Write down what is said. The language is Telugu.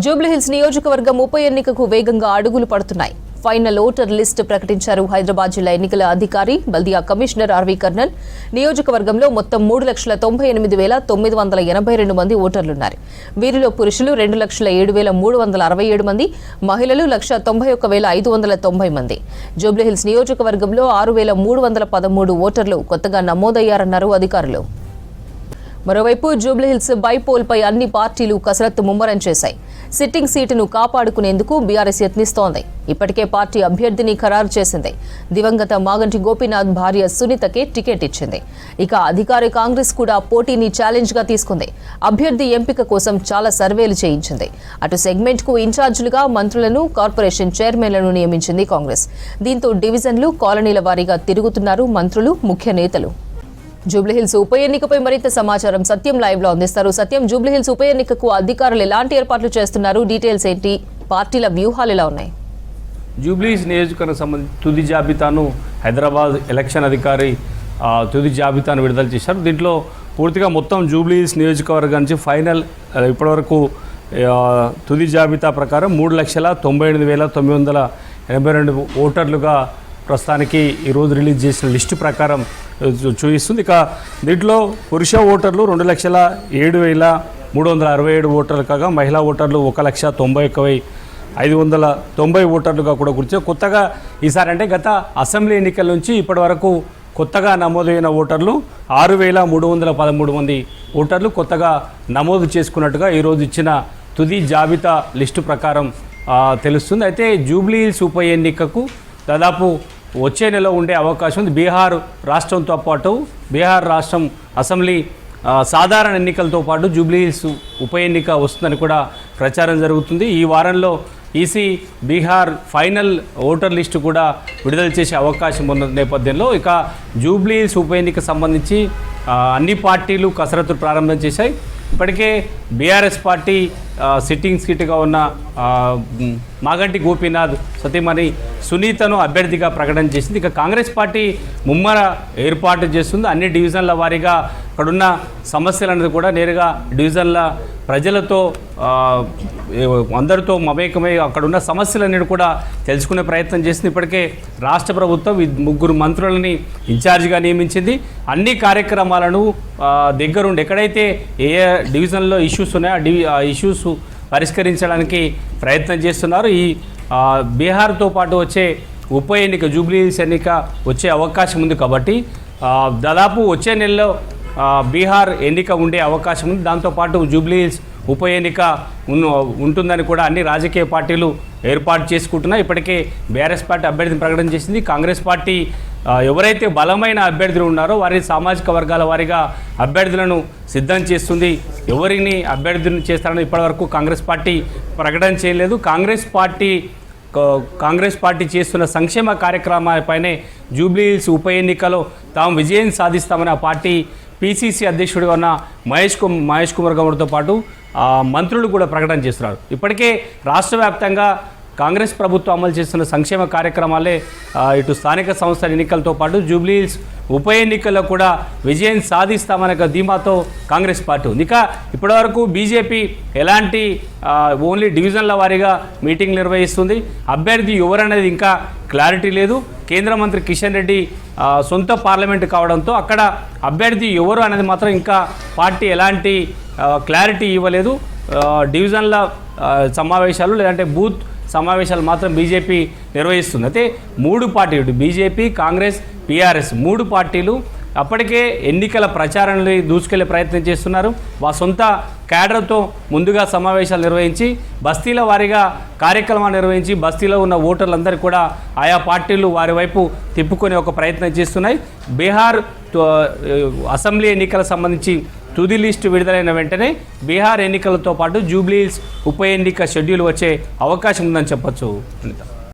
జూబ్లీహిల్స్ నియోజకవర్గం ఉప ఎన్నికకు వేగంగా అడుగులు పడుతున్నాయి. ఫైనల్ ఓటర్ లిస్ట్ ప్రకటించారు హైదరాబాద్ జిల్లా ఎన్నికల అధికారి బల్దియా కమిషనర్ ఆర్వి కర్నల్. నియోజకవర్గంలో మొత్తం 3,98,982 మంది ఓటర్లున్నారు. వీరిలో పురుషులు 2,07,367 మంది, మహిళలు 191,590 మంది. జూబ్లీహిల్స్ నియోజకవర్గంలో 6,313 ఓటర్లు కొత్తగా నమోదయ్యారన్నారు అధికారులు. మరోవైపు జూబ్లీహిల్స్ బైపోల్పై అన్ని పార్టీలు కసరత్తు ముమ్మరం చేశాయి. సిట్టింగ్ సీటును కాపాడుకునేందుకు బీఆర్ఎస్ యత్నిస్తోంది. ఇప్పటికే పార్టీ అభ్యర్థిని ఖరారు చేసింది. దివంగత మాగంటి గోపీనాథ్ భార్య సునీతకే టికెట్ ఇచ్చింది. ఇక అధికార కాంగ్రెస్ కూడా పోటీని ఛాలెంజ్గా తీసుకుంది. అభ్యర్థి ఎంపిక కోసం చాలా సర్వేలు చేయించింది. అటు సెగ్మెంట్కు ఇన్ఛార్జీలుగా మంత్రులను, కార్పొరేషన్ చైర్మన్లను నియమించింది కాంగ్రెస్. దీంతో డివిజన్లు, కాలనీల వారీగా తిరుగుతున్నారు మంత్రులు, ముఖ్య నేతలు. జూబ్లీహిల్స్ ఉప ఎన్నికపై మరింత సమాచారం సత్యం లైవ్ లో అందిస్తారు. సత్యం, జూబ్లీహిల్స్ ఉప ఎన్నికకు అధికారులు ఎలాంటి ఏర్పాట్లు చేస్తున్నారు? డీటెయిల్స్ ఏంటి? పార్టీల వ్యూహాలు ఎలా ఉన్నాయి? జూబ్లీహిల్స్ నియోజకవర్గం సంబంధించి తుది జాబితాను హైదరాబాద్ ఎలక్షన్ అధికారి తుది జాబితాను విడుదల చేశారు. దీంట్లో పూర్తిగా మొత్తం జూబ్లీహిల్స్ నియోజకవర్గం నుంచి ఫైనల్ ఇప్పటివరకు తుది జాబితా ప్రకారం 3,98,982 ఓటర్లుగా ప్రస్తుతానికి ఈరోజు రిలీజ్ చేసిన లిస్టు ప్రకారం చూపిస్తుంది. ఇక దీంట్లో పురుష ఓటర్లు 2,07,367 ఓటర్లు కాగా మహిళా ఓటర్లు 1,91,590 ఓటర్లుగా కూడా గుర్తించారు. కొత్తగా ఈసారి అంటే గత అసెంబ్లీ ఎన్నికల నుంచి ఇప్పటి వరకు కొత్తగా నమోదైన ఓటర్లు 6,313 మంది ఓటర్లు కొత్తగా నమోదు చేసుకున్నట్టుగా ఈరోజు ఇచ్చిన తుది జాబితా లిస్టు ప్రకారం తెలుస్తుంది. అయితే జూబ్లీహిల్స్ ఉప ఎన్నికకు దాదాపు వచ్చే నెల ఉండే అవకాశం ఉంది. బీహార్ రాష్ట్రంతో పాటు బీహార్ రాష్ట్రం అసెంబ్లీ సాధారణ ఎన్నికలతో పాటు జూబ్లీహిల్స్ ఉప ఎన్నిక వస్తుందని కూడా ప్రచారం జరుగుతుంది. ఈ వారంలో EC Bihar final voter list కూడా విడుదల చేసే అవకాశం ఉన్న నేపథ్యంలో ఇక జూబ్లీహిల్స్ ఉప ఎన్నిక సంబంధించి అన్ని పార్టీలు కసరత్తు ప్రారంభం చేశాయి. ఇప్పటికే బీఆర్ఎస్ పార్టీ సిట్టింగ్ సీటుగా ఉన్న మాగంటి గోపీనాథ్ సతీమణి సునీతను అభ్యర్థిగా ప్రకటన చేసింది. ఇక కాంగ్రెస్ పార్టీ ముమ్మర ఏర్పాటు చేస్తుంది. అన్ని డివిజన్ల వారీగా అక్కడున్న సమస్యలనేది కూడా నేరుగా డివిజన్ల ప్రజలతో అందరితో మమేకమై అక్కడున్న సమస్యలన్నిటి కూడా తెలుసుకునే ప్రయత్నం చేసింది. ఇప్పటికే రాష్ట్ర ప్రభుత్వం 3 మంత్రులని ఇన్ఛార్జిగా నియమించింది. అన్ని కార్యక్రమాలను దగ్గరుండి ఎక్కడైతే ఏ డివిజన్లో ఇష్యూస్ ఉన్నాయో ఆ ఇష్యూస్ పరిష్కరించడానికి ప్రయత్నం చేస్తున్నారు. ఈ బీహార్తో పాటు వచ్చే ఉప ఎన్నిక జూబ్లీహిల్స్ ఎన్నిక వచ్చే అవకాశం ఉంది కాబట్టి దాదాపు వచ్చే నెలలో బీహార్ ఎన్నిక ఉండే అవకాశం ఉంది. దాంతోపాటు జూబ్లీహిల్స్ ఉప ఎన్నిక ఉంటుందని కూడా అన్ని రాజకీయ పార్టీలు ఏర్పాటు చేసుకుంటున్నాయి. ఇప్పటికే బీఆర్ఎస్ పార్టీ అభ్యర్థిని ప్రకటన చేసింది. కాంగ్రెస్ పార్టీ ఎవరైతే బలమైన అభ్యర్థులు ఉన్నారో వారి సామాజిక వర్గాల వారీగా అభ్యర్థులను సిద్ధం చేస్తుంది. ఎవరిని అభ్యర్థులను చేస్తారని ఇప్పటివరకు కాంగ్రెస్ పార్టీ ప్రకటన చేయలేదు. కాంగ్రెస్ పార్టీ చేస్తున్న సంక్షేమ కార్యక్రమాలపైనే జూబ్లీహిల్స్ ఉప ఎన్నికలో తాము విజయం సాధిస్తామని ఆ పార్టీ పిసిసి అధ్యక్షుడిగా ఉన్న మహేష్ కుమార్ గౌడ్తో పాటు మంత్రులు కూడా ప్రకటన చేస్తున్నారు. ఇప్పటికే రాష్ట్ర వ్యాప్తంగా కాంగ్రెస్ ప్రభుత్వం అమలు చేస్తున్న సంక్షేమ కార్యక్రమాలే ఇటు స్థానిక సంస్థల ఎన్నికలతో పాటు జూబ్లీహిల్స్ ఉప ఎన్నికల్లో కూడా విజయం సాధిస్తామనే ధీమాతో కాంగ్రెస్ పార్టీ ఉంది. ఇక ఇప్పటివరకు బీజేపీ ఎలాంటి ఓన్లీ డివిజన్ల వారీగా మీటింగ్ నిర్వహిస్తుంది. అభ్యర్థి ఎవరనేది ఇంకా క్లారిటీ లేదు. కేంద్ర మంత్రి కిషన్ రెడ్డి సొంత పార్లమెంటు కావడంతో అక్కడ అభ్యర్థి ఎవరు అనేది మాత్రం ఇంకా పార్టీ ఎలాంటి క్లారిటీ ఇవ్వలేదు. డివిజన్ల సమావేశాలు లేదంటే బూత్ సమావేశాలు మాత్రం బీజేపీ నిర్వహిస్తుంది. అయితే 3 పార్టీలు బీజేపీ, కాంగ్రెస్, టీఆర్ఎస్ 3 పార్టీలు అప్పటికే ఎన్నికల ప్రచారాన్ని దూసుకెళ్లే ప్రయత్నం చేస్తున్నారు. సొంత క్యాడర్తో ముందుగా సమావేశాలు నిర్వహించి బస్తీల వారీగా కార్యక్రమాలు నిర్వహించి బస్తీలో ఉన్న ఓటర్లందరూ కూడా ఆయా పార్టీలు వారి వైపు తిప్పుకునే ఒక ప్రయత్నం చేస్తున్నాయి. బీహార్ అసెంబ్లీ ఎన్నికలకు సంబంధించి తుది లిస్టు విడుదలైన వెంటనే బీహార్ ఎన్నికలతో పాటు జూబ్లీహిల్స్ ఉప ఎన్నిక షెడ్యూల్ వచ్చే అవకాశం ఉందని చెప్పొచ్చు.